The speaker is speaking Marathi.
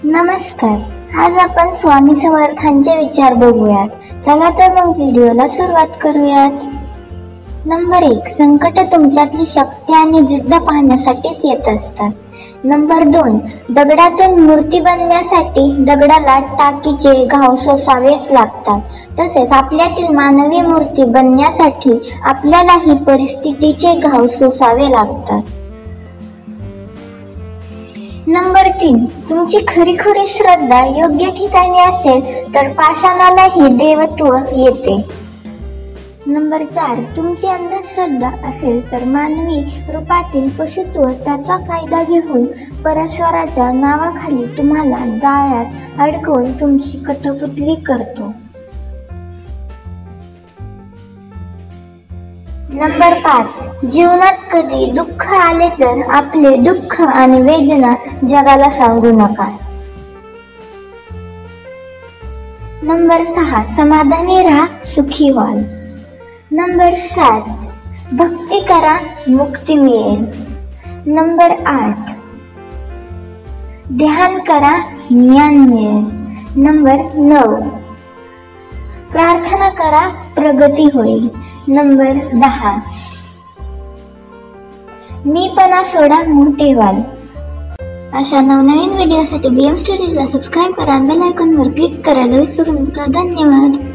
नमस्कार. आज आपण स्वामी समर्थांचे विचार बघूयात. चला तर मग व्हिडिओला सुरुवात करूयात. नंबर 1. संकट तुमच्यातली शक्ती आणि जिद्द पाहण्यासाठीच येत असतात. नंबर 2. दगडातून मूर्ती बनण्यासाठी दगडाला टाकीचे घाव सोसावेच लागतात. तसेच आपल्यातील मानवी मूर्ती बनण्यासाठी आपल्यालाही परिस्थितीचे घाव सोसावे लागतात. नंबर 3. तुमची खरी श्रद्धा योग्य ठिकाणी असेल तर पाषाणालाही देवत्व येते. नंबर 4. तुमची अंधश्रद्धा असेल तर मानवी रूपातील पशुत्व त्याचा फायदा घेऊन परमेश्वराच्या नावाखाली तुम्हाला जाळ्यात अडकवून तुमची कठपुतली करतो. नंबर 5. जीवनात कधी दुःख आले तर आपले दुःख आणि वेदना जगाला सांगू नका. नंबर 6. समाधानी राहा, सुखी व्हाल. नंबर 7. भक्ती करा, मुक्ती मिळेल. नंबर 8. ध्यान करा, ज्ञान मिळेल. नंबर 9. प्रार्थना करा, प्रगती होईल. नंबर 10. मीपणा सोडा, मोठे व्हाल. अशा नवनवीन व्हिडिओसाठी BM स्टोरीजला सबस्क्राईब करा आणि बेल आयकॉनवर क्लिक करायला विसरू नका. धन्यवाद.